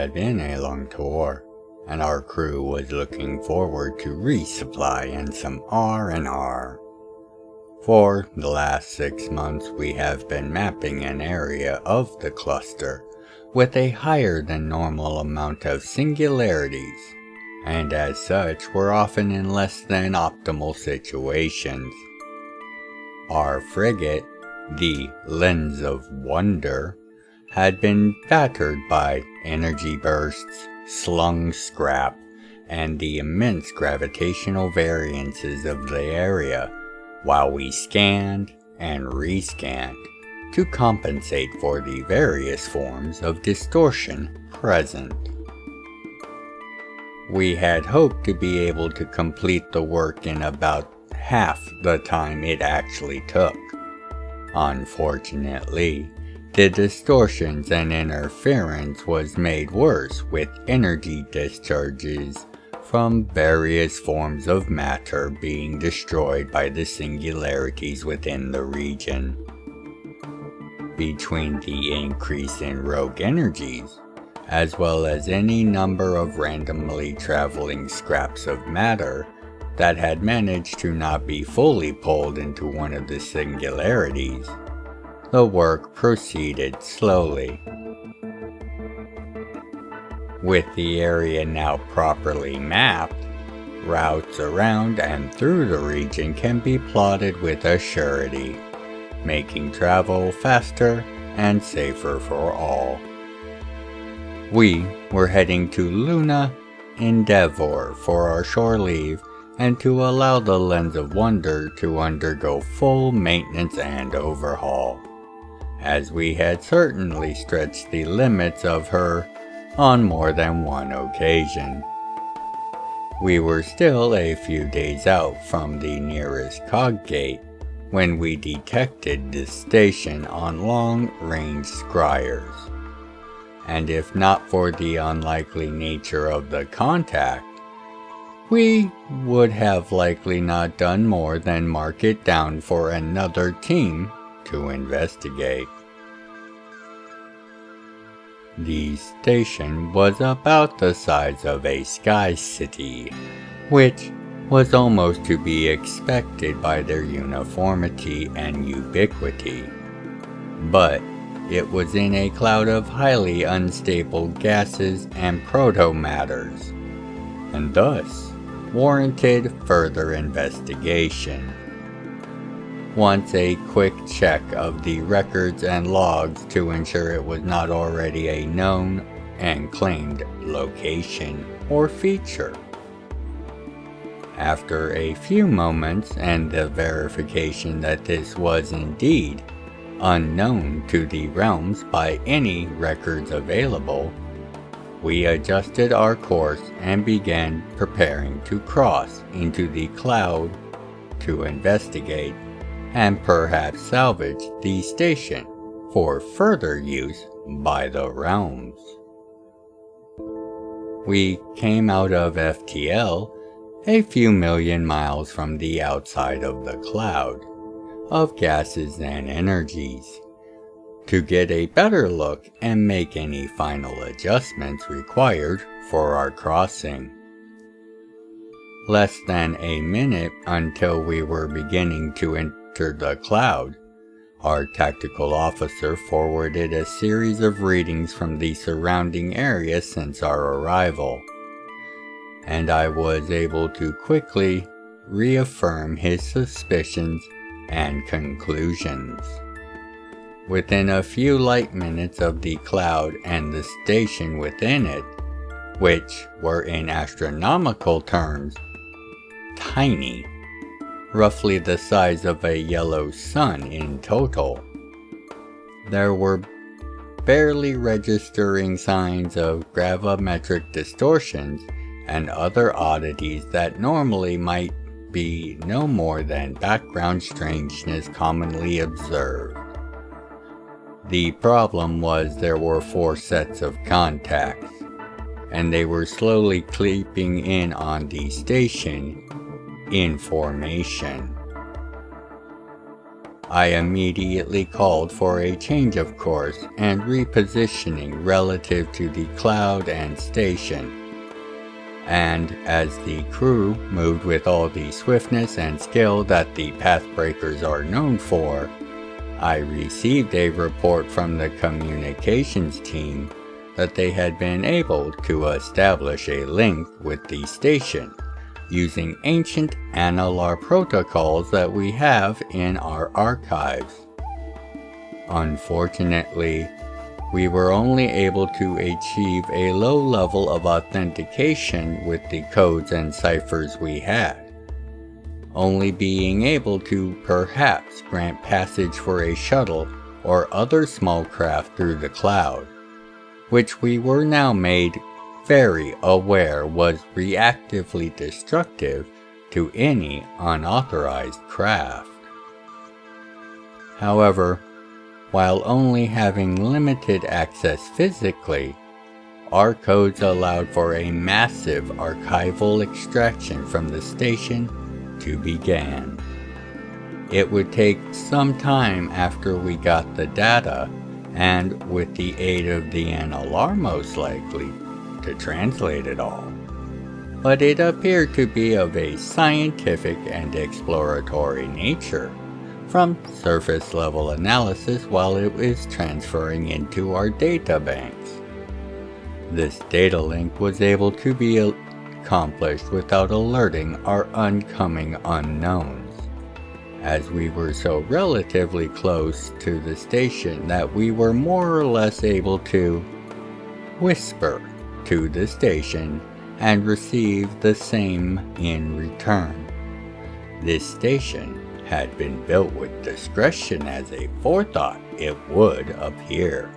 had been a long tour, and our crew was looking forward to resupply and some R&R. For the last 6 months we have been mapping an area of the cluster with a higher than normal amount of singularities, and as such were often in less than optimal situations. Our frigate, the Lens of Wonder, had been battered by energy bursts, slung scrap, and the immense gravitational variances of the area, while we scanned and rescanned to compensate for the various forms of distortion present. We had hoped to be able to complete the work in about half the time it actually took. Unfortunately, the distortions and interference was made worse with energy discharges from various forms of matter being destroyed by the singularities within the region. Between the increase in rogue energies, as well as any number of randomly traveling scraps of matter that had managed to not be fully pulled into one of the singularities, the work proceeded slowly. With the area now properly mapped, routes around and through the region can be plotted with a surety, making travel faster and safer for all. We were heading to Luna Endeavor for our shore leave and to allow the Lens of Wonder to undergo full maintenance and overhaul, as we had certainly stretched the limits of her on more than one occasion. We were still a few days out from the nearest cog gate when we detected this station on long-range scryers, and if not for the unlikely nature of the contact, we would have likely not done more than mark it down for another team to investigate. The station was about the size of a sky city, which was almost to be expected by their uniformity and ubiquity, but it was in a cloud of highly unstable gases and proto-matters, and thus warranted further investigation. Once a quick check of the records and logs to ensure it was not already a known and claimed location or feature. After a few moments and the verification that this was indeed unknown to the realms by any records available, we adjusted our course and began preparing to cross into the cloud to investigate and perhaps salvage the station for further use by the realms. We came out of FTL a few million miles from the outside of the cloud of gases and energies to get a better look and make any final adjustments required for our crossing. Less than a minute until we were beginning to enter the cloud, our tactical officer forwarded a series of readings from the surrounding area since our arrival, and I was able to quickly reaffirm his suspicions and conclusions. Within a few light minutes of the cloud and the station within it, which were in astronomical terms tiny, roughly the size of a yellow sun in total, there were barely registering signs of gravimetric distortions and other oddities that normally might be no more than background strangeness commonly observed. The problem was there were 4 sets of contacts, and they were slowly creeping in on the station in formation. I immediately called for a change of course and repositioning relative to the cloud and station. And as the crew moved with all the swiftness and skill that the Pathbreakers are known for, I received a report from the communications team that they had been able to establish a link with the station using ancient analar protocols that we have in our archives. Unfortunately, we were only able to achieve a low level of authentication with the codes and ciphers we had, only being able to perhaps grant passage for a shuttle or other small craft through the cloud, which we were now made very aware was reactively destructive to any unauthorized craft. However, while only having limited access physically, our codes allowed for a massive archival extraction from the station to begin. It would take some time after we got the data, and with the aid of the NLR most likely, to translate it all. But it appeared to be of a scientific and exploratory nature, from surface level analysis while it was transferring into our data banks. This data link was able to be accomplished without alerting our oncoming unknowns, as we were so relatively close to the station that we were more or less able to whisper to the station and receive the same in return. This station had been built with discretion as a forethought, it would appear.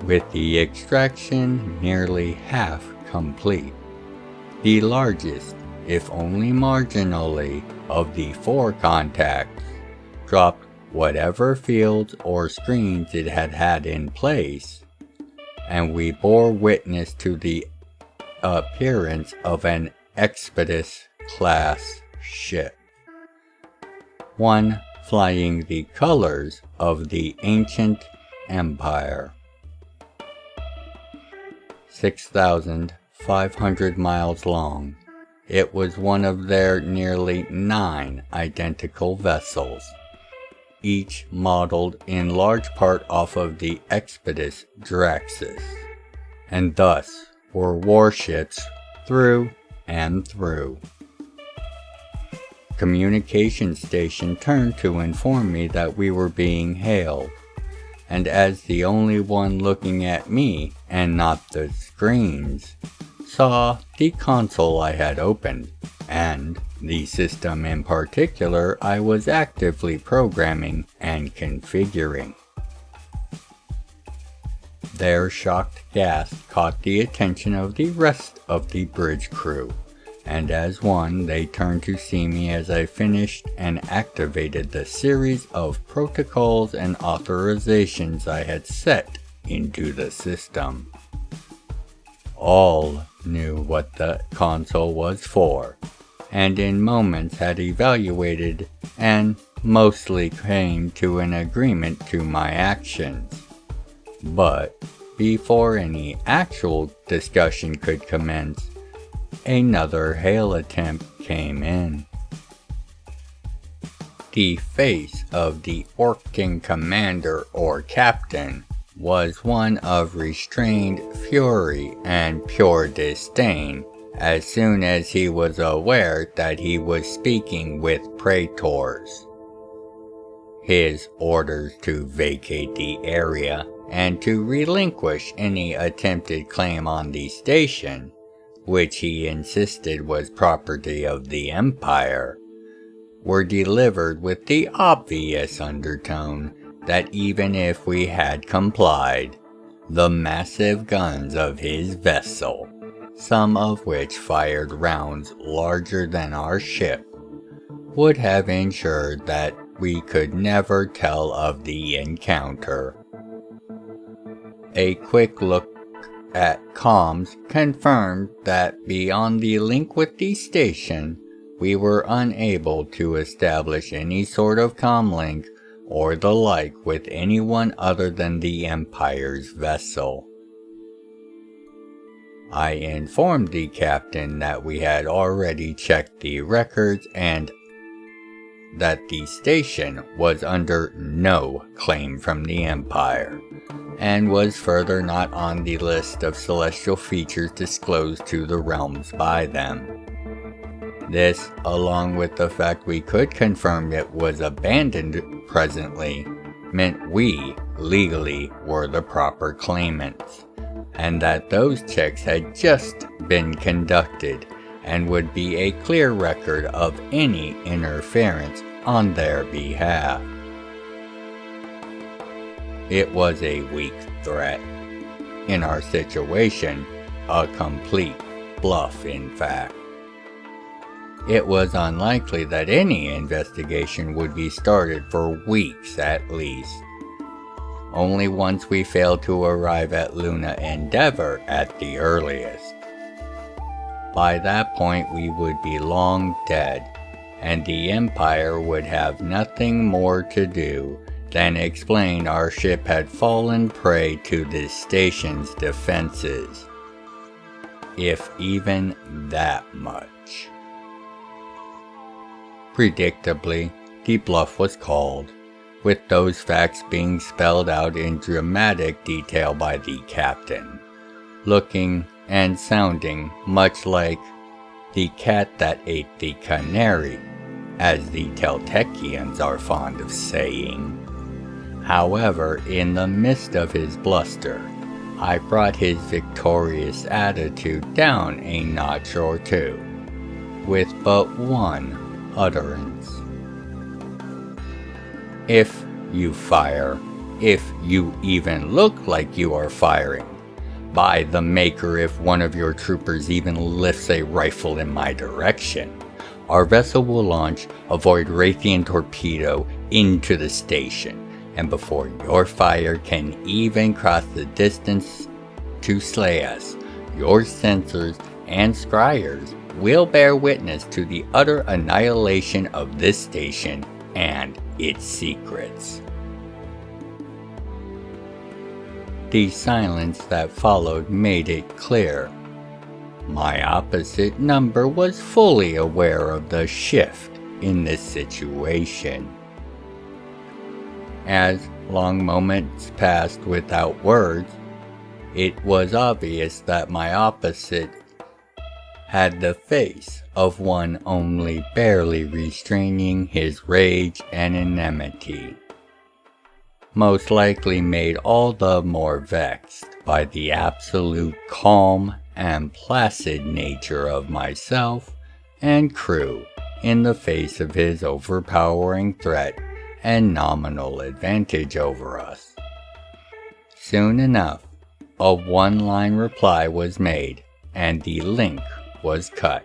With the extraction nearly half complete, the largest, if only marginally, of the 4 contacts dropped whatever fields or screens it had had in place, and we bore witness to the appearance of an Expedus-class ship, one flying the colors of the ancient empire. 6,500 miles long, it was one of their nearly 9 identical vessels, each modeled in large part off of the Expedus Draxus, and thus were warships through and through. Communication station turned to inform me that we were being hailed, and as the only one looking at me and not the screens, saw the console I had opened, and the system in particular I was actively programming and configuring. Their shocked gasp caught the attention of the rest of the bridge crew, and as one they turned to see me as I finished and activated the series of protocols and authorizations I had set into the system. All knew what the console was for, and in moments had evaluated and mostly came to an agreement to my actions. But before any actual discussion could commence, another hail attempt came in. The face of the Orkan commander or captain was one of restrained fury and pure disdain as soon as he was aware that he was speaking with praetors. His orders to vacate the area and to relinquish any attempted claim on the station, which he insisted was property of the Empire, were delivered with the obvious undertone that even if we had complied, the massive guns of his vessel, some of which fired rounds larger than our ship, would have ensured that we could never tell of the encounter. A quick look at comms confirmed that beyond the link with the station, we were unable to establish any sort of comlink or the like with anyone other than the Empire's vessel. I informed the captain that we had already checked the records and that the station was under no claim from the Empire, and was further not on the list of celestial features disclosed to the realms by them. This, along with the fact we could confirm it was abandoned presently, meant we legally were the proper claimants, and that those checks had just been conducted and would be a clear record of any interference on their behalf. It was a weak threat. In our situation, a complete bluff, in fact. It was unlikely that any investigation would be started for weeks at least. Only once we failed to arrive at Luna Endeavor at the earliest. By that point we would be long dead, and the Empire would have nothing more to do than explain our ship had fallen prey to this station's defenses. If even that much. Predictably, the bluff was called, with those facts being spelled out in dramatic detail by the captain, looking and sounding much like the cat that ate the canary, as the Teltechians are fond of saying. However, in the midst of his bluster, I brought his victorious attitude down a notch or two, with but one utterance. If you fire, if you even look like you are firing, by the maker, if one of your troopers even lifts a rifle in my direction, our vessel will launch a Voidrathian torpedo into the station, and before your fire can even cross the distance to slay us, your sensors and scryers will bear witness to the utter annihilation of this station and its secrets. The silence that followed made it clear. My opposite number was fully aware of the shift in this situation. As long moments passed without words, it was obvious that my opposite had the face of one only barely restraining his rage and enmity. Most likely made all the more vexed by the absolute calm and placid nature of myself and crew in the face of his overpowering threat and nominal advantage over us. Soon enough, a one-line reply was made and the link was cut.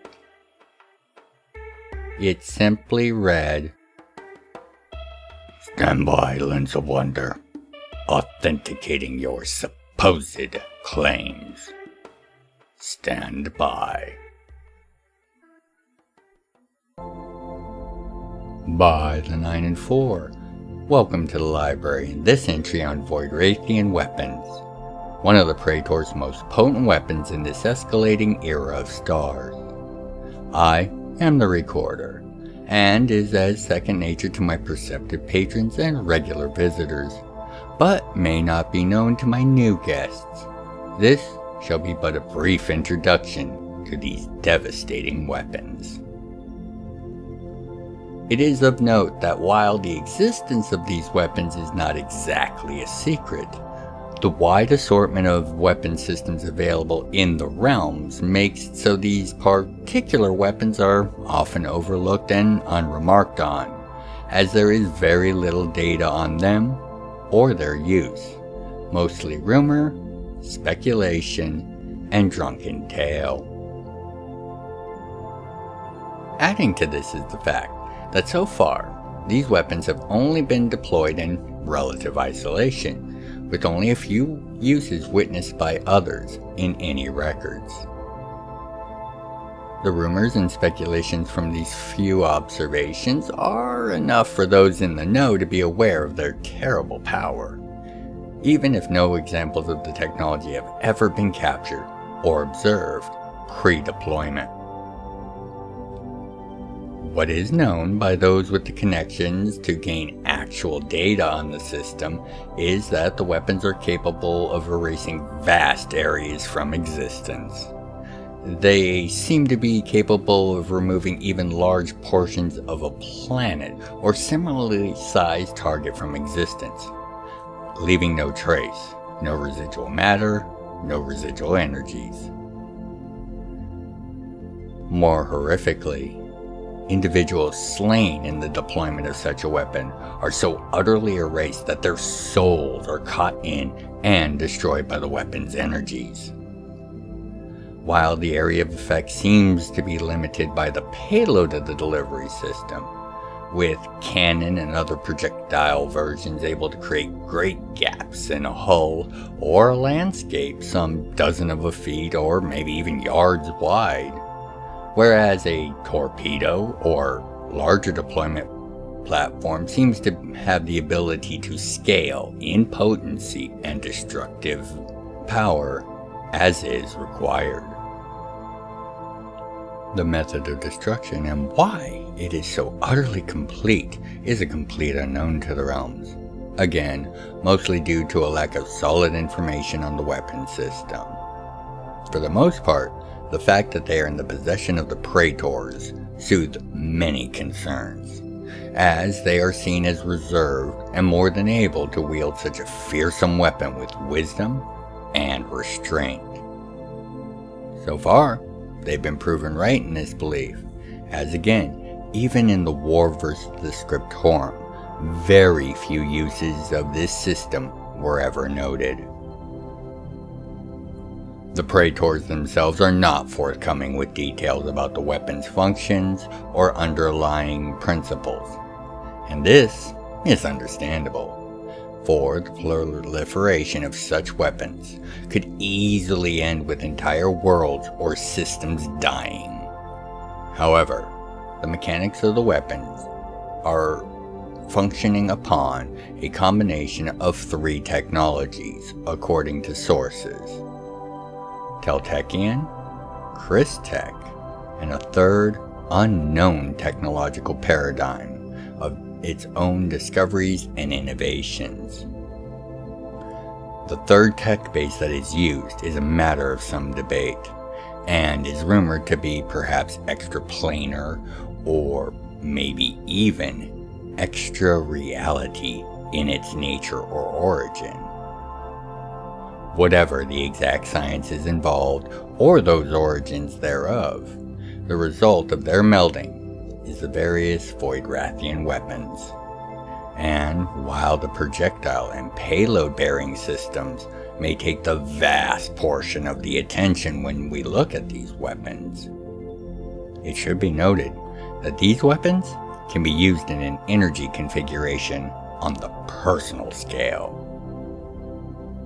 It simply read, "Stand by, Lens of Wonder, authenticating your supposed claims. Stand by." By the 9 and 4, welcome to the library in this entry on Voidrathian weapons, one of the Praetor's most potent weapons in this escalating era of stars. I am the recorder, and is as second nature to my perceptive patrons and regular visitors, but may not be known to my new guests. This shall be but a brief introduction to these devastating weapons. It is of note that while the existence of these weapons is not exactly a secret, the wide assortment of weapon systems available in the realms makes so these particular weapons are often overlooked and unremarked on, as there is very little data on them or their use, mostly rumor, speculation, and drunken tale. Adding to this is the fact that so far, these weapons have only been deployed in relative isolation, with only a few uses witnessed by others in any records. The rumors and speculations from these few observations are enough for those in the know to be aware of their terrible power, even if no examples of the technology have ever been captured or observed pre-deployment. What is known by those with the connections to gain actual data on the system is that the weapons are capable of erasing vast areas from existence. They seem to be capable of removing even large portions of a planet or similarly sized target from existence, leaving no trace, no residual matter, no residual energies. More horrifically, individuals slain in the deployment of such a weapon are so utterly erased that their souls are caught in and destroyed by the weapon's energies. While the area of effect seems to be limited by the payload of the delivery system, with cannon and other projectile versions able to create great gaps in a hull or a landscape some dozen of a feet or maybe even yards wide, whereas a torpedo or larger deployment platform seems to have the ability to scale in potency and destructive power as is required. The method of destruction and why it is so utterly complete is a complete unknown to the realms. Again, mostly due to a lack of solid information on the weapon system. For the most part, the fact that they are in the possession of the Praetors soothes many concerns, as they are seen as reserved and more than able to wield such a fearsome weapon with wisdom and restraint. So far, they've been proven right in this belief, as again, even in the war versus the Scriptorum, very few uses of this system were ever noted. The Praetors themselves are not forthcoming with details about the weapon's functions or underlying principles, and this is understandable, for the proliferation of such weapons could easily end with entire worlds or systems dying. However, the mechanics of the weapons are functioning upon a combination of three technologies, according to sources: Teltechian, Christech, and a third unknown technological paradigm of its own discoveries and innovations. The third tech base that is used is a matter of some debate, and is rumored to be perhaps extraplanar or maybe even extra reality in its nature or origin. Whatever the exact sciences involved or those origins thereof, the result of their melding is the various Voidrathian weapons. And while the projectile and payload bearing systems may take the vast portion of the attention when we look at these weapons, it should be noted that these weapons can be used in an energy configuration on the personal scale.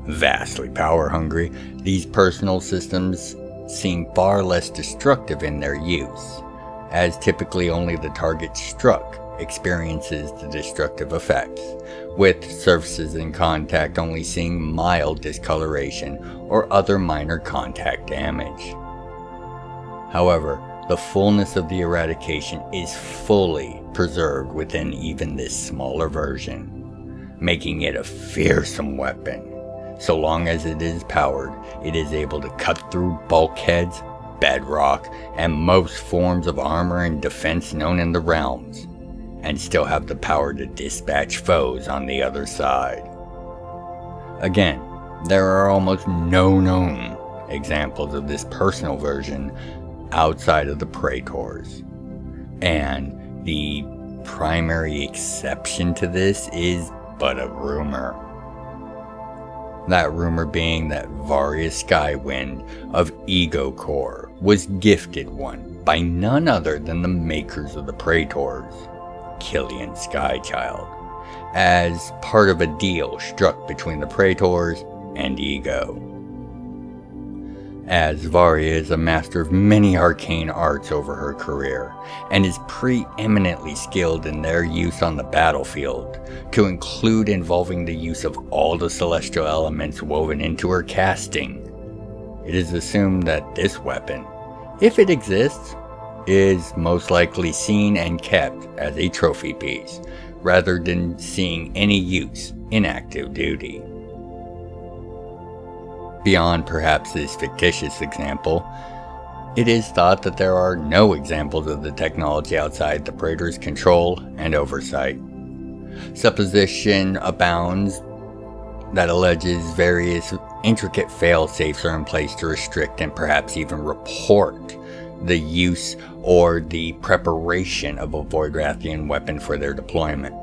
Vastly power hungry, these personal systems seem far less destructive in their use, as typically only the target struck experiences the destructive effects, with surfaces in contact only seeing mild discoloration or other minor contact damage. However, the fullness of the eradication is fully preserved within even this smaller version, making it a fearsome weapon. So long as it is powered, it is able to cut through bulkheads, bedrock, and most forms of armor and defense known in the realms, and still have the power to dispatch foes on the other side. Again, there are almost no known examples of this personal version outside of the Praetors, and the primary exception to this is but a rumor. That rumor being that Various Skywind of Ego Core was gifted one by none other than the makers of the Praetors, Killian Skychild, as part of a deal struck between the Praetors and Ego. as Varia is a master of many arcane arts over her career, and is preeminently skilled in their use on the battlefield, to include involving the use of all the celestial elements woven into her casting. It is assumed that this weapon, if it exists, is most likely seen and kept as a trophy piece, rather than seeing any use in active duty. Beyond perhaps this fictitious example, it is thought that there are no examples of the technology outside the Praetor's control and oversight. Supposition abounds that alleges various intricate fail-safes are in place to restrict and perhaps even report the use or the preparation of a Voidrathian weapon for their deployment.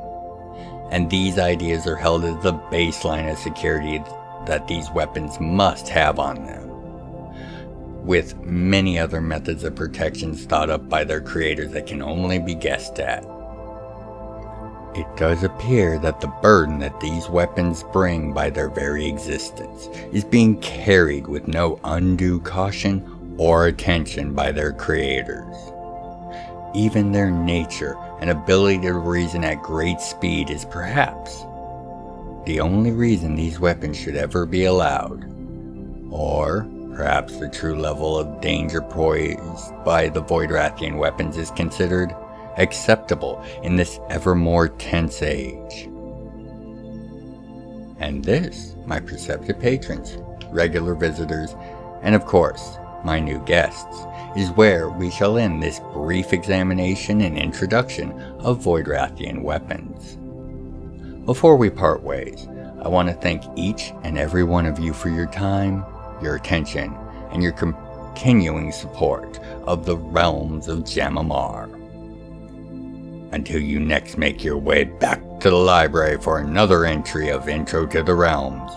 And these ideas are held as the baseline of security that these weapons must have on them, with many other methods of protection thought up by their creators that can only be guessed at. It does appear that the burden that these weapons bring by their very existence is being carried with no undue caution or attention by their creators. Even their nature and ability to reason at great speed is perhaps the only reason these weapons should ever be allowed. Or perhaps the true level of danger posed by the Voidrathian weapons is considered acceptable in this ever more tense age. And this, my perceptive patrons, regular visitors, and of course, my new guests, is where we shall end this brief examination and introduction of Voidrathian weapons. Before we part ways, I want to thank each and every one of you for your time, your attention, and your continuing support of the Realms of Jam'mar. Until you next make your way back to the library for another entry of Intro to the Realms,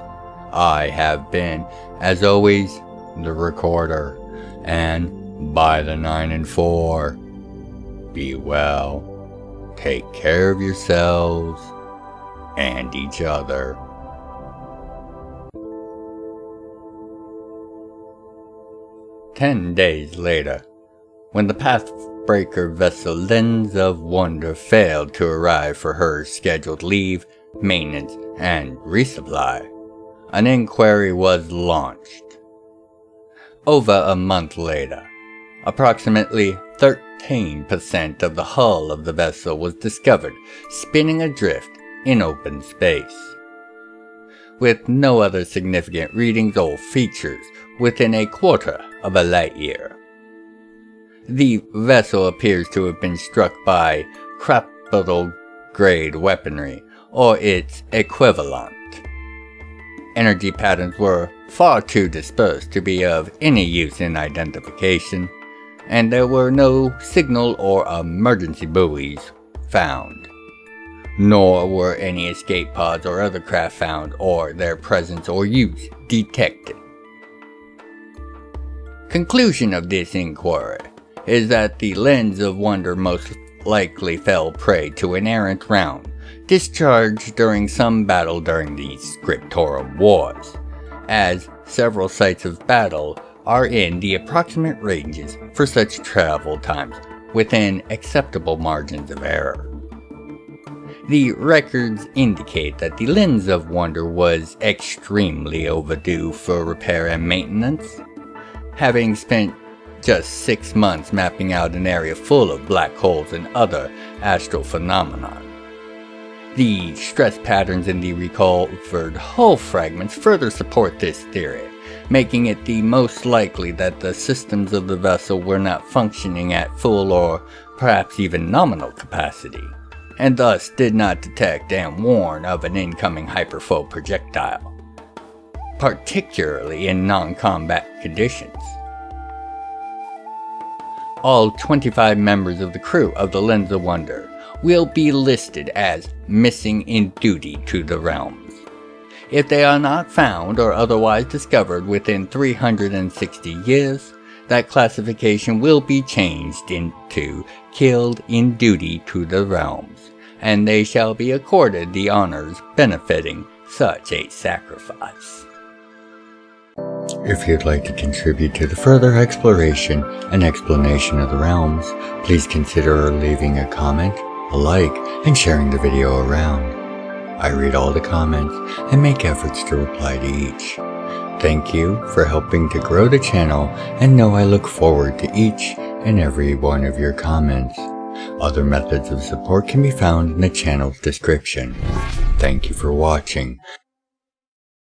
I have been, as always, the Recorder, and by the 9 and 4, be well, take care of yourselves and each other. "10 days later, when the Pathbreaker vessel Lens of Wonder failed to arrive for her scheduled leave, maintenance, and resupply, an inquiry was launched. Over a month later, approximately 13% of the hull of the vessel was discovered spinning adrift in open space, with no other significant readings or features within a quarter of a light year. The vessel appears to have been struck by capital-grade weaponry, or its equivalent. Energy patterns were far too dispersed to be of any use in identification, and there were no signal or emergency buoys found. Nor were any escape pods or other craft found, or their presence or use detected. Conclusion of this inquiry is that the Lens of Wonder most likely fell prey to an errant round discharged during some battle during the Scriptorum Wars, as several sites of battle are in the approximate ranges for such travel times within acceptable margins of error. The records indicate that the Lens of Wonder was extremely overdue for repair and maintenance, having spent just 6 months mapping out an area full of black holes and other astral phenomena. The stress patterns in the recovered hull fragments further support this theory, making it the most likely that the systems of the vessel were not functioning at full or perhaps even nominal capacity, and thus did not detect and warn of an incoming hyperfoe projectile, particularly in non-combat conditions. All 25 members of the crew of the Lens of Wonder will be listed as missing in duty to the realms. If they are not found or otherwise discovered within 360 years, that classification will be changed into killed in duty to the realms, and they shall be accorded the honors befitting such a sacrifice. If you'd like to contribute to the further exploration and explanation of the realms, please consider leaving a comment, a like, and sharing the video around. I read all the comments and make efforts to reply to each. Thank you for helping to grow the channel, and know I look forward to each and every one of your comments. Other methods of support can be found in the channel's description. Thank you for watching.